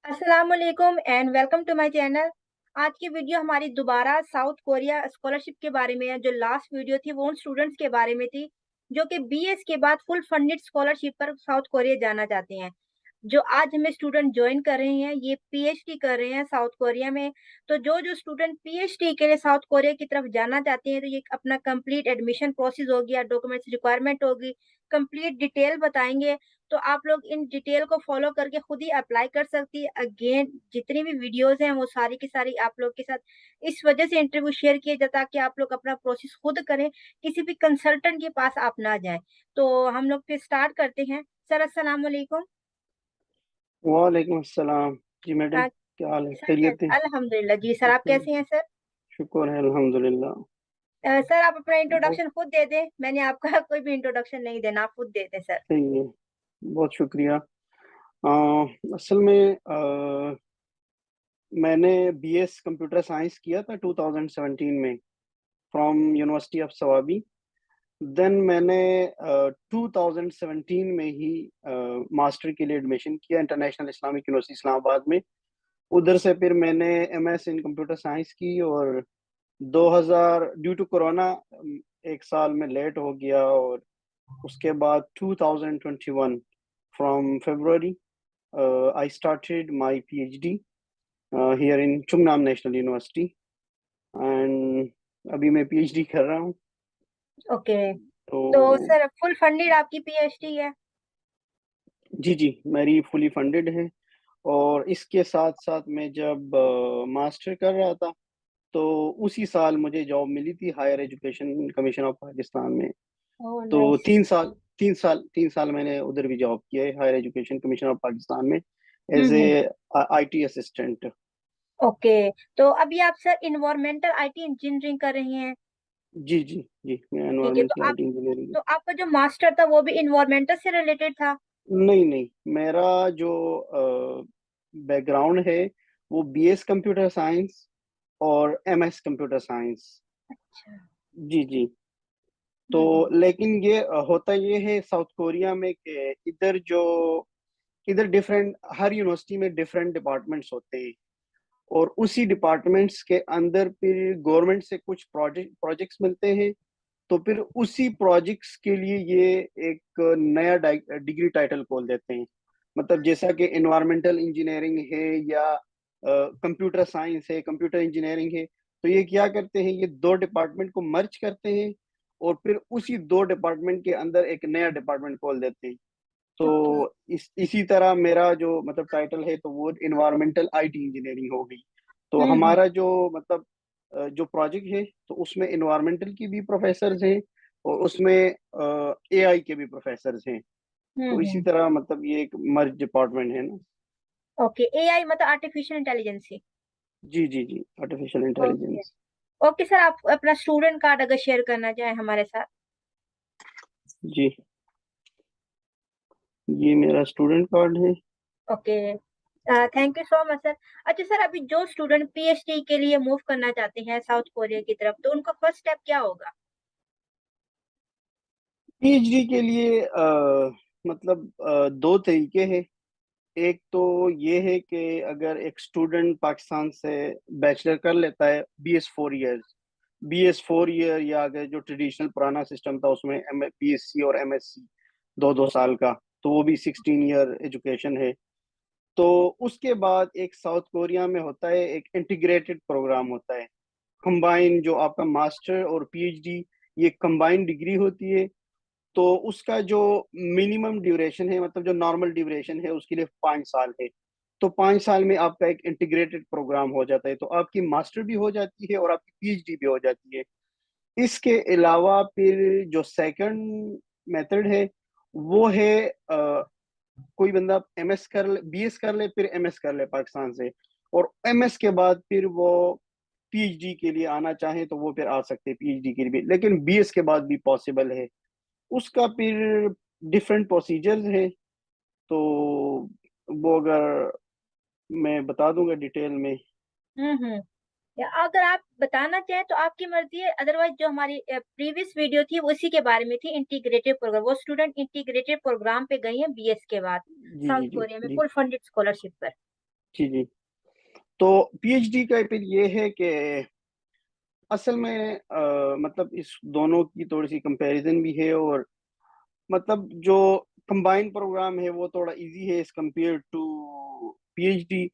अस्सलाम वालेकुम and welcome to my channel. आज की वीडियो हमारी दोबारा साउथ कोरिया स्कॉलरशिप के बारे में है। जो लास्ट वीडियो थी वो उन स्टूडेंट्स के बारे में थी जो कि बीएस के बाद फुल फंडेड स्कॉलरशिप पर साउथ कोरिया जाना चाहते हैं। जो आज हमें स्टूडेंट ज्वाइन कर रहे हैं ये पीएचडी कर रहे हैं साउथ कोरिया में। तो जो जो स्टूडेंट पीएचडी के लिए साउथ कोरिया की तरफ जाना चाहते हैं तो ये अपना कंप्लीट एडमिशन प्रोसेस हो गया, डॉक्यूमेंट्स रिक्वायरमेंट होगी, कंप्लीट डिटेल बताएंगे। तो आप लोग इन डिटेल को फॉलो करके खुद ही अप्लाई कर सकती है। अगेन जितनी भी वीडियोस हैं वो सारी की सारी आप लोग के साथ इस वजह से इंटरव्यू शेयर किए जाता कि आप लोग अपना प्रोसेस खुद करें, किसी भी कंसल्टेंट के पास आप ना जाएं। तो हम लोग फिर स्टार्ट करते हैं। सर अस्सलाम वालेकुम। वालेकुम अस्सलाम। जी मैडम, अ, क्या हाल है? सर खैरियत है? अल्हम्दुलिल्लाह जी। सर आप कैसे हैं सर? शुक्र है, अल्हम्दुलिल्लाह। सर आप अपना बहुत इंट्रोडक्शन खुद दे दें, मैंने आपका कोई भी इंट्रोडक्शन नहीं देना, आप खुद दे दें सर। सही है, बहुत शुक्रिया। असल में मैंने बीएस कंप्यूटर साइंस किया था 2017 में from university of Swabi. Then मैंने 2017 में ही मास्टर के लिए एडमिशन किया इंटरनेशनल इस्लामिक यूनिवर्सिटी इस्लामाबाद में। उधर से फिर मैंने एमएस इन कंप्यूटर साइंस की, और 2000 ड्यू टू कोरोना एक साल में लेट हो गया, और उसके बाद 2021 from February I started my PhD here in Chungnam National University, and अभी मैं पीएचडी कर रहा हूँ। ओके। तो तो सर फुल फंडेड आपकी पीएचडी है? जी जी, मेरी फुली फंडेड है। और इसके साथ साथ मैं जब मास्टर कर रहा था तो उसी साल मुझे जॉब मिली थी higher education commission of Pakistan में। ओह तो नाइस। 3 साल मैंने उधर भी जॉब किया है Higher education commission of Pakistan में as hmm. A IT assistant. Okay. तो अभी आप सर इन्वायरमेंटल आईटी इंजीनियरिंग कर रही हैं? जी जी जी, मैं ठीक है। तो एनवायरमेंटल आप आईटी इंजीनियरिंग। तो आपका जो मास्टर था वो भी इन्वायरमेंटल से रिलेटेड था? नहीं नहीं, मेरा जो बैकग्राउंड है वो बीएस कंप्यूटर साइंस और एमएस कंप्यूटर साइंस। अच्छा। जी जी। तो हम्म। लेकिन ये होता ये है साउथ कोरिया में कि इधर डिफरेंट, हर यूनिवर्सिटी में डिफरेंट डिपार्टमेंट्स होते हैं, और उसी डिपार्टमेंट्स के अंदर फिर गवर्नमेंट से कुछ प्रोजेक्ट्स मिलते हैं। तो फिर उसी प्रोजेक्ट्स के लिए ये एक नया डिग्री टाइटल खोल देते हैं। मतलब जैसा कि एनवायरमेंटल इंजीनियरिंग है या कंप्यूटर साइंस है, कंप्यूटर इंजीनियरिंग है, तो ये क्या करते हैं, ये दो डिपार्टमेंट को मर्ज करते हैं और फिर उसी दो डिपार्टमेंट के अंदर एक नया डिपार्टमेंट खोल देते हैं। तो ओके। इसी तरह मेरा जो मतलब टाइटल है तो वो इन्वायरमेंटल आईटी इंजीनियरिंग हो गई। तो हम्म। हमारा जो मतलब जो प्रोजेक्ट है तो उसमें इन्वायरमेंटल की भी प्रोफेसर्स हैं और उसमें एआई के भी प्रोफेसर्स हैं। तो इसी हम्म। तरह मतलब ये एक मर्ज डिपार्टमेंट है ना। ओके, एआई मतलब आर्टिफिशियल इंटेलिजेंस। जी जी जी, artificial okay. Intelligence. Okay sir, आप अपना स्टूडेंट कार्ड अगर शेयर करना चाहें हमारे साथ। जी, ये मेरा स्टूडेंट कार्ड है। Okay. Thank you so much sir. अच्छा सर, अभी जो स्टूडेंट पीएचडी के लिए मूव करना चाहते हैं साउथ कोरिया की तरफ तो उनका फर्स्ट स्टेप क्या होगा? पीएचडी के लिए मतलब दो तरीके हैं। एक तो ये है कि अगर एक स्टूडेंट पाकिस्तान से बैचलर कर लेता है बीएस 4 ईयर, या अगर जो ट्रेडिशनल पुराना सिस्टम था उसमें एम बीएससी और एमएससी 2-2 साल का, तो वो भी 16 ईयर एजुकेशन है। तो उसके बाद एक साउथ कोरिया में होता है, एक इंटीग्रेटेड प्रोग्राम होता है। कंबाइन जो आपका मास्टर और पीएचडी, ये कंबाइन डिग्री होती है। तो उसका जो मिनिमम ड्यूरेशन है, मतलब जो नॉर्मल ड्यूरेशन है उसके लिए 5 साल है। तो 5 साल में आपका एक इंटीग्रेटेड प्रोग्राम हो जाता है, तो आपकी मास्टर भी हो जाती है और आपकी पीएचडी भी हो जाती है। इसके अलावा फिर जो सेकंड मेथड है वो है कोई बंदा एमएस कर ले, बीएस कर ले, फिर एमएस कर ले पाकिस्तान से, और एमएस के बाद फिर वो पीएचडी के लिए आना चाहे तो वो फिर आ सकते हैं पीएचडी के लिए भी, लेकिन बीएस के बाद भी पॉसिबल है। उसका फिर डिफरेंट प्रोसीजर्स है। तो वो अगर मैं बता दूंगा डिटेल में। हम्म। या अगर आप बताना चाहें तो आपकी मर्जी है, अदरवाइज जो हमारी प्रीवियस वीडियो थी वो उसी के बारे में थी, इंटीग्रेटेड प्रोग्राम। वो स्टूडेंट इंटीग्रेटेड प्रोग्राम पे गई हैं बीएस के बाद जी साउथ जी जी कोरिया में जी फुल फंडेड स्कॉलरशिप पर। जी, जी। तो पीएचडी का फिर ये है कि असल में मतलब इस दोनों की थोड़ी-सी कंपैरिज़न भी है, और मतलब जो कंबाइंड प्रोग्राम है वो थोड़ा ईज़ी है एज़ कम्पेयर टू पीएचडी,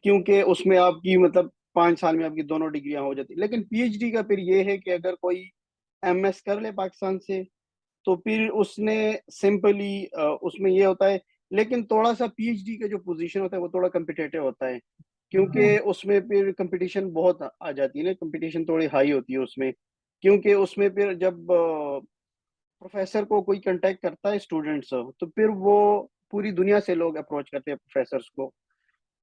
क्योंकि उसमें आपकी मतलब 5 साल में आपकी दोनों डिग्रियाँ हो जाती हैं। लेकिन पीएचडी का फिर ये है कि अगर कोई एमएस कर ले पाकिस्तान से, तो फिर उसने सिंपली उसमें ये होता है, लेकिन थोड़ा-सा पीएचडी का जो पोज़ीशन होता है वो थोड़ा कॉम्पिटिटिव होता है, हुँ, क्योंकि उसमें फिर कॉम्पिटिशन बहुत आ जाती है ना, कॉम्पिटिशन थोड़ी हाई होती है उसमें। क्योंकि उसमें फिर जब प्रोफ़ेसर को कोई कॉन्टैक्ट करता है स्टूडेंट्स, तो फिर वो पूरी दुनिया से लोग अप्रोच करते हैं प्रोफ़ेसर्स को।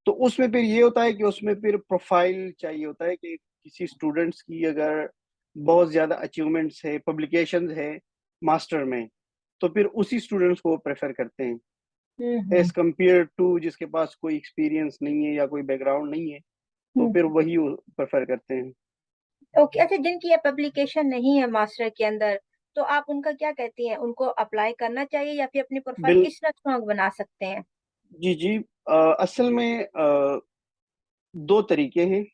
तो उसमें फिर ये होता है कि उसमें फिर प्रोफ़ाइल चाहिए होता है कि किसी स्टूडेंट्स की अगर बहुत ज़्यादा अचीवमेंट्स है, पब्लिकेशंस है मास्टर में, तो फिर उसी स्टूडेंट्स को वो प्रेफ़र करते हैं, हुँ, हुँ, एज़ कम्पेयर टू जिसके पास कोई एक्सपीरियंस नहीं है या कोई बैकग्राउंड नहीं है, तो हुँ। फिर वही वो प्रेफ़र करते हैं। ओके, अच्छा जिनकी ये पब्लिकेशन नहीं है मास्टर के अंदर, तो आप उनका क्या कहती हैं? उनको अप्लाई करना चाहिए या फिर अपनी प्रोफ़ाइल बिल किस तरह स्ट्रॉन्ग बना सकते हैं? जी, जी। असल में 2 तरीके हैं,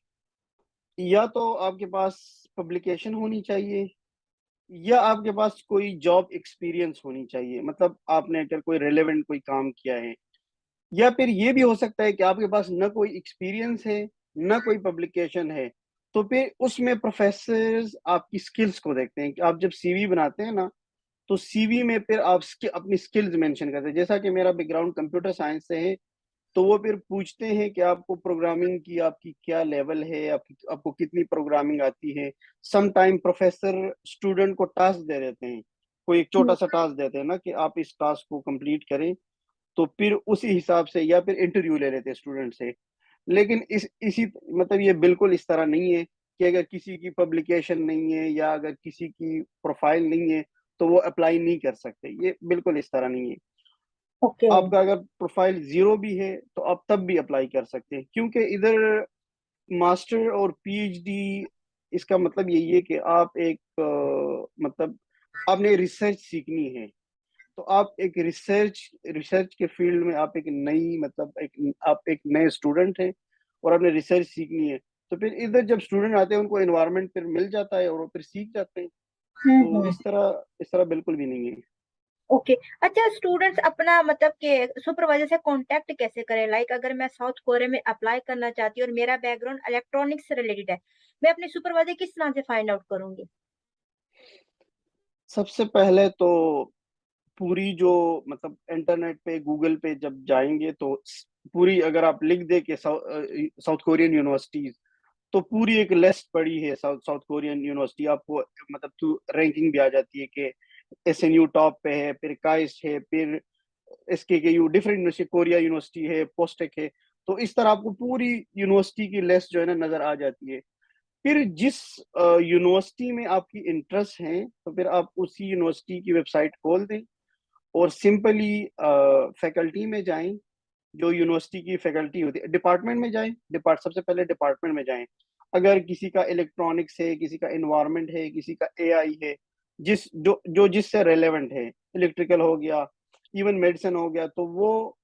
या तो आपके पास पब्लिकेशन होनी चाहिए, या आपके पास कोई जॉब एक्सपीरियंस होनी चाहिए। मतलब आपने अगर कोई रिलेवेंट कोई काम किया है, या फिर ये भी हो सकता है कि आपके पास ना कोई एक्सपीरियंस है, ना कोई पब्लिकेशन है, तो फिर उसमें प्रोफेसर्स आपकी स्किल्स को देखते हैं कि आप जब सीवी बनाते हैं ना, तो सीवी में फिर आप अपनी स्किल्स मेंशन करते हैं। जैसा कि मेरा बैकग्राउंड कंप्यूटर साइंस से है, तो वो फिर पूछते हैं कि आपको प्रोग्रामिंग की आपकी क्या लेवल है, आपकी आपको कितनी प्रोग्रामिंग आती है। सम टाइम प्रोफेसर स्टूडेंट को टास्क दे देते हैं, कोई एक हुँ, छोटा-सा टास्क देते हैं ना कि आप इस टास्क को कंप्लीट करें, तो फिर उसी हिसाब से या फिर इंटरव्यू ले लेते हैं स्टूडेंट से। लेकिन इस इसी मतलब ये बिल्कुल इस तरह नहीं है कि अगर किसी की पब्लिकेशन नहीं है या अगर किसी की प्रोफाइल नहीं है, तो वो अप्लाई नहीं कर सकते। ये बिल्कुल इस तरह नहीं है। ओके। आपका अगर प्रोफाइल ज़ीरो भी है, तो आप तब भी अप्लाई कर सकते हैं, क्योंकि इधर मास्टर और पीएचडी इसका मतलब यही है कि आप एक मतलब आपने रिसर्च सीखनी है, तो आप एक रिसर्च रिसर्च के फील्ड में आप एक नई मतलब एक आप एक नए स्टूडेंट हैं और आपने रिसर्च सीखनी है, तो फिर इधर जब स्टूडेंट आते हैं उनको एनवायरनमेंट फिर मिल जाता है और वो फिर सीख जाते हैं। हुँ, तो हुँ। इस तरह बिल्कुल भी नहीं है। ओके। अच्छा स्टूडेंट्स अपना मतलब कि सुपरवाइज़र से कॉन्टैक्ट कैसे करें? लाइक अगर मैं साउथ कोरिया में अप्लाई करना चाहती हूँ और मेरा बैकग्राउंड इलेक्ट्रॉनिक्स से रिलेटेड है, मैं अपने सुपरवाइज़र किस तरह से फाइंड आउट करूँगी? सबसे पहले तो पूरी जो मतलब इंटरनेट पे गूगल पे जब जाएँगे तो पूरी अगर आप लिख दें कि साउथ कोरियन यूनिवर्सिटीज़, तो पूरी एक लिस्ट पड़ी है साउथ साउथ कोरियन यूनिवर्सिटी, आपको मतलब थ्रू रैंकिंग भी आ जाती है कि एसएनयू टॉप पे है, फिर काइस्ट है, फिर एसकेकेयू डिफरेंट यूनिवर्सिटी, कोरिया यूनिवर्सिटी है, पोस्टेक है। तो इस तरह आपको पूरी यूनिवर्सिटी की लिस्ट जो है ना नज़र आ जाती है। फिर जिस यूनिवर्सिटी में आपकी इंटरेस्ट है, तो फिर आप उसी यूनिवर्सिटी की वेबसाइट खोल दें और सिंपली फैकल्टी में जाएँ, जो यूनिवर्सिटी की फैकल्टी होती है, डिपार्टमेंट में जाएँ, सबसे पहले डिपार्टमेंट में जाएँ। अगर किसी का इलेक्ट्रॉनिक्स है, किसी का एनवायरनमेंट है, किसी का एआई है, जो जिससे रिलेवेंट है, इलेक्ट्रिकल हो गया, इवन मेडिसिन हो गया, तो वो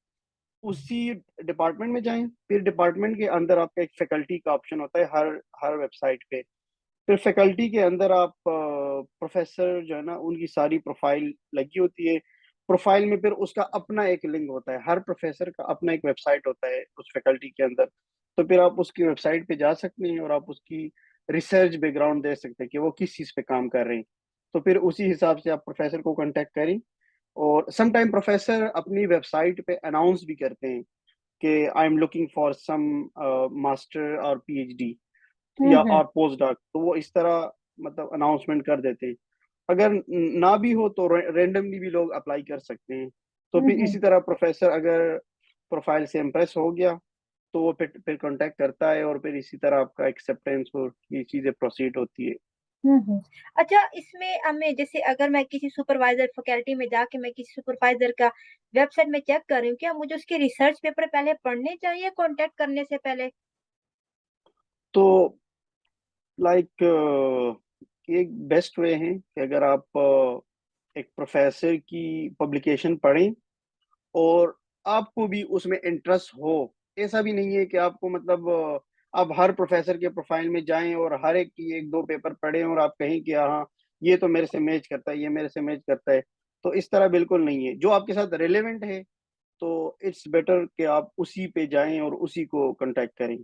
उसी डिपार्टमेंट में जाएँ। फिर डिपार्टमेंट के अंदर आपका एक फैकल्टी का ऑप्शन होता है हर हर वेबसाइट पे। फिर फैकल्टी के अंदर आप प्रोफ़ेसर जो है ना, उनकी सारी प्रोफ़ाइल लगी होती है। प्रोफ़ाइल में फिर उसका अपना एक लिंक होता है, हर प्रोफ़ेसर का अपना एक वेबसाइट होता है उस फैकल्टी के अंदर। तो फिर आप उसकी वेबसाइट पे जा सकते हैं और आप उसकी रिसर्च बैकग्राउंड दे सकते हैं कि वो किस चीज़ पे काम कर रहे हैं। तो फिर उसी हिसाब से आप प्रोफ़ेसर को कॉन्टैक्ट करें, और सम टाइम प्रोफ़ेसर अपनी वेबसाइट पे अनाउंस भी करते हैं कि I am looking for some master और पीएचडी हुँ, या हुँ। और पोस्ट डॉक, तो वो इस तरह मतलब अनाउंसमेंट कर देते हैं। अगर ना भी हो तो रैंडमली भी लोग अप्लाई कर सकते हैं। तो हुँ, फिर हुँ। इसी तरह प्रोफ़ेसर अगर प्रोफ़ाइल से इम्प्रेस हो गया, तो वो फिर कॉन्टैक्ट करता है और फिर इसी तरह आपका एक्सेप्टेंस और ये चीज़ें प्रोसीड होती है। हुँ, हुँ। अच्छा इसमें हमें जैसे अगर मैं किसी सुपरवाइज़र फैकल्टी में जाके मैं किसी सुपरवाइज़र का वेबसाइट में चेक कर रही हूँ, क्या मुझे उसके रिसर्च पेपर पहले पढ़ने चाहिए कॉन्टैक्ट करने से पहले? तो लाइक एक बेस्ट वे है कि अगर आप एक प्रोफ़ेसर की पब्लिकेशन पढ़ें और आपको भी उसमें इंटरेस्ट हो, ऐसा भी नहीं है कि आपको मतलब आप हर प्रोफेसर के प्रोफाइल में जाएं और हर एक की एक दो पेपर पढ़ें और आप कहें कि हाँ ये तो मेरे से मैच करता है, ये मेरे से मैच करता है। तो इस तरह बिल्कुल नहीं है। जो आपके साथ रिलेवेंट है तो इट्स बेटर कि आप उसी पे जाएं और उसी को कांटेक्ट करें।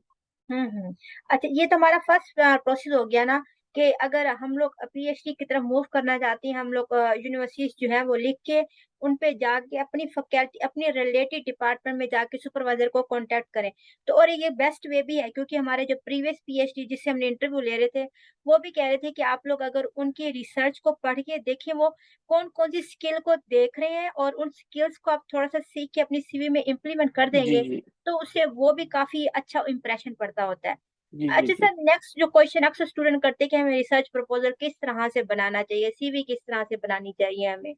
अच्छा, ये तो हमारा फर्स्ट प्रोसेस हो गया ना, कि अगर हम लोग पीएचडी की तरफ मूव करना चाहते हैं, हम लोग यूनिवर्सिटीज जो है वो लिख के उन पे जाके अपनी फैकल्टी, अपने रिलेटेड डिपार्टमेंट में जाके सुपरवाइजर को कांटेक्ट करें। तो और ये बेस्ट वे भी है, क्योंकि हमारे जो प्रीवियस पीएचडी जिससे हमने इंटरव्यू ले रहे थे, वो भी कह रहे थे कि आप लोग अगर उनकी रिसर्च को पढ़ के देखें, वो कौन कौन सी स्किल को देख रहे हैं और उन स्किल्स को आप थोड़ा सा सीख के अपनी सीवी में इम्प्लीमेंट कर जी देंगे, जी तो उससे वो भी काफी अच्छा इंप्रेशन पड़ता होता है। जी जी अच्छा जी। सर, नेक्स्ट जो क्वेश्चन अक्सर स्टूडेंट करते हैं कि हमें रिसर्च प्रपोजल किस तरह से बनाना चाहिए, सीवी किस तरह से बनानी चाहिए हमें।